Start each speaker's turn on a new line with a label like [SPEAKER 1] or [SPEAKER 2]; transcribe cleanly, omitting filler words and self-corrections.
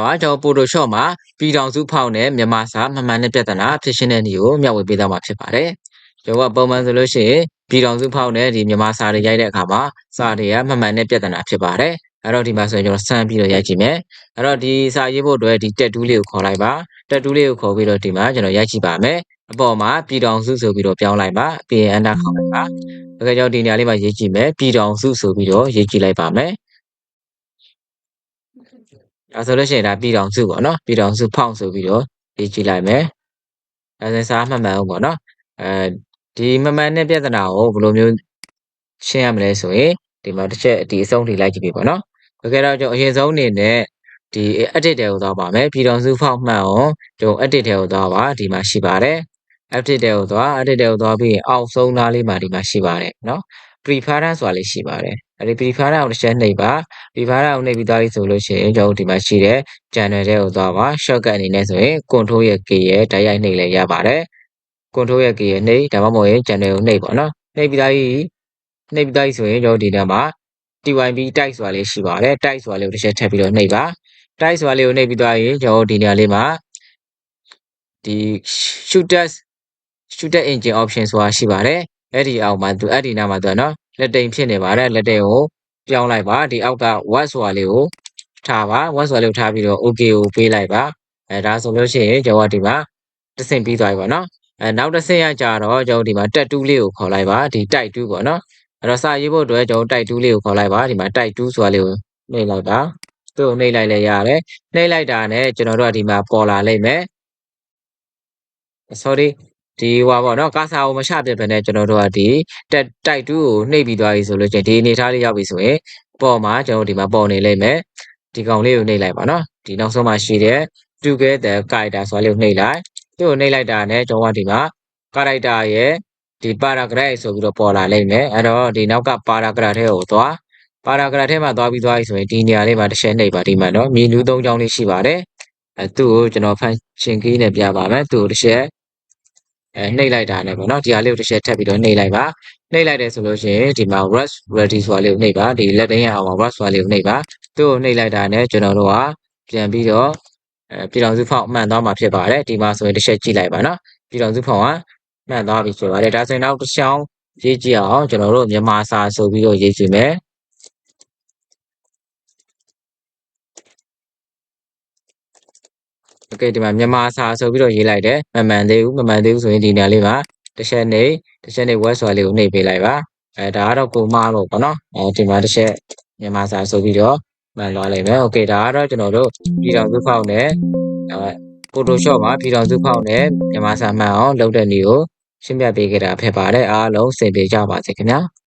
[SPEAKER 1] ပါကျွန်တော် Photoshop မှာပြည်ထောင်စုဖောက်နဲ့မြန်မာစာမှန်မှန်နဲ့ပြဿနာဖြစ်ရှင်းတဲ့နည်းကိုမျှဝေပေးသွားမှာဖြစ်ပါတယ်ကျွန်တော်ကပုံမှန်ဆိုလို့ရှိရင်ပြည်ထောင်စုဖောက်နဲ့ဒီမြန်မာစာတွေရိုက်တဲ့အခါမှာစာတွေကမှန်မှန်နဲ့ပြဿနာဖြစ်ပါတယ်အဲ့တော့ဒီမှာဆိုရင်ကျွန်တော်စမ်းပြီးတော့ရိုက်ကြည့်မယ်အဲ့တော့ဒီစာရေးဖို့အတွက်ဒီတက်တူးလေးကိုခေါ်လိုက်ပါတက်တူးလေးကိုခေါ်ပြီးတော့ဒီမှာကျွန်တော်ရိုက်ကြည့်ပါမယ်အပေါ်မှာပြည်ထောင်စုဆိုပြီးတော့ပြောင်းလိုက်ပါပြီးရင် enter ခေါက်လိုက်ပါဒါကြကျွန်တော်ဒီနေရာလေးမှာရေးကြည့်မယ်ပြည်ထောင်စုဆိုပြီးတော့ရေးကြည့်လိုက်ပါမယ်ဒါဆိုလို့ရှိရင်ဒါပြည်ထောင်စုပေါ့နော်ပြည်ထောင်စုဖောက်ဆိုပြီးတော့ရေးကြည့်လိုက်မယ်ဒါဆိုရင်စာမှန်မှန်အောင်ပေါ့နော်ဒီမှန်မှန်နဲ့ပြဿနာကိုဘယ်လိုမျိုးရှင်းရမလဲဆိုရင်ဒီမှာတစ်ချက်ဒီအဆုံးထိလိုက်ကြည့်ပြီပေါ့နော်တကယ်တော့ကျွန်တော်အရင်ဆုံးအနေနဲ့ဒီ edit တွေကိုသွားပါမယ်ပြည်ထောင်စုဖောက်မှန်အောင်ကျွန်တော် edit တွေကိုသွားပါဒီမှာရှိပါတယ် edit တွေကိုသွား edit တွေကိုသွားပြီးအောက်ဆုံးသားလေးမှာဒီမှာရှိပါတယ်နော် preference ဆိုတာလေးရှိပါတယ်အဲ့ဒီ preference ကိုတစ်ချက်နှိပ်ပါ preference ကိုနှိပ်ပြီးသားပြီဆိုလို့ရှိရင်ကျွန်တော်ဒီမှာရှိတဲ့ channel တွေကိုသွားပါ shortcut အနေနဲ့ဆိုရင် control ရဲ့ K ရဲ့တိုက်ရိုက်နှိပ်လဲရပါတယ် control ရဲ့ K ရဲ့နှိပ်ဒါမှမဟုတ်ရင် channel ကိုနှိပ်ပေါ့နော်နှိပ်ပြီးသားပြီဆိုရင်ကျွန်တော်ဒီထဲမှာ TYB type ဆိုတာလေးရှိပါတယ် type ဆိုတာလေးကိုတစ်ချက်ထပ်ပြီးတော့နှိပ်ပါ type ဆိုတာလေးကိုနှိပ်ပြီးသားရင်ကျွန်တော်ဒီနေရာလေးမှာဒီ shooter engine option ဆိုတာရှိပါတယ်အဲ့ဒီအောက်မှာအဲ့ဒီနားမှာနော်လက်တိမ်ဖြစ်နေပါတယ်လက်တိမ်ကိုပြောင်းလိုက်ပါဒီအောက်က what ဆိုတာလေးကိုထားပါ what ဆိုတာလေးကိုထားပြီးတော့ okay ကိုပေးလိုက်ပါဒါဆိုလို့ရှိရင်ကျွန်တော်ဒီမှာတစ်ဆင့်ပြီးသွားပြီပေါ့နော်နောက်တစ်ဆင့်ရကြတော့ကျွန်တော်ဒီမှာတက်တူးလေးကိုခေါ်လိုက်ပါဒီ type 2ပေါ့နော်အဲ့တော့စာရေးဖို့အတွက်ကျွန်တော် type 2လေးကိုခေါ်လိုက်ပါဒီမှာ type 2ဆိုတာလေးကိုနှိပ်လိုက်ပါသူ့ကိုနှိပ်လိုက်လဲရတယ်နှိပ်လိုက်တာနဲ့ကျွန်တော်တို့ကဒီမှာပေါ်လာလိမ့်မယ် sorry ဒီဟွာပေါ့နော်ကာစာကိုမချပြစ်ပဲနဲ့ကျွန်တော်တို့ကဒီတိုက်2ကိုနှိပ်ပြီးသွားပြီဆိုလို့ချင်းဒီအနေထားလေးရောက်ပြီဆိုရင်ပေါ်မှာကျွန်တော်ဒီမှာပေါ်နေလိမ့်မယ်ဒီကောင်လေးကိုနှိပ်လိုက်ပါနော်ဒီနောက်ဆုံးမှာရှိတဲ့ together character ဆိုတာလေးကိုနှိပ်လိုက်သူ့ကိုနှိပ်လိုက်တာနဲ့ကျွန်တော်ကဒီမှာ character ရဲ့ဒီ paragraph ဆိုပြီးတော့ပေါ်လာလိမ့်မယ်အဲ့တော့ဒီနောက်က paragraph ထဲကိုသွား paragraph ထဲမှာသွားပြီးသွားပြီဆိုရင်ဒီနေရာလေးမှာတစ်ချက်နှိပ်ပါဒီမှာနော်မြေနူး၃ချောင်းလေးရှိပါတယ်သူ့ကိုကျွန်တော် function key နဲ့ပြပါမယ်သူ့ကိုတစ်ချက်နှိပ်လိုက်တာနဲ့ပေါ့နော်ဒီဟာလေးကိုတစ်ချက်ထပ်ပြီးတော့နှိပ်လိုက်ပါနှိပ်လိုက်တယ်ဆိုလို့ရှိရင်ဒီမှာ rust ready ဆိုတာလေးကိုနှိပ်ပါဒီလက်သိမ်းရအောင် rust ဆိုတာလေးကိုနှိပ်ပါသူ့ကိုနှိပ်လိုက်တာနဲ့ကျွန်တော်တို့ကပြန်ပြီးတော့ပြည်ထောင်စုဖောက်မှန်သွားမှာဖြစ်ပါတယ်ဒီမှာဆိုရင်တစ်ချက်ကြည့်လိုက်ပါနော်ပြည်ထောင်စုဖောက်ကမှန်သွားပြီဆိုပါတယ်ဒါဆိုရင်နောက်တစ်ချောင်းရေးကြည့်အောင်ကျွန်တော်တို့မြန်မာစာဆိုပြီးတော့ရေးကြည့်မယ်โอเคဒီမှာမြန်မာစာဆိုပြီးတော့ရေးလိုက်တယ်မမှန်သေးဘူးဆိုရင်ဒီနေရာလေးမှာတစ်ချက်နှိပ် web ဆိုတာလေးကိုနှိပ်ပေးလိုက်ပါဒါကတော့ကိုမလို့ပေါ့နော်ဒီမှာတစ်ချက်မြန်မာစာဆိုပြီးတော့မှန်သွားလိမ့်မယ်โอเคဒါကတော့ကျွန်တော်တို့ပြည်ထောင်စုဖောက်နဲ့Photoshop မှာပြည်ထောင်စုဖောက်နဲ့မြန်မာစာမှန်အောင်လုပ်တဲ့နည်းကိုရှင်းပြပေးခဲ့တာဖြစ်ပါတယ်အားလုံးစင်ပြေကြပါစေခင်ဗျာ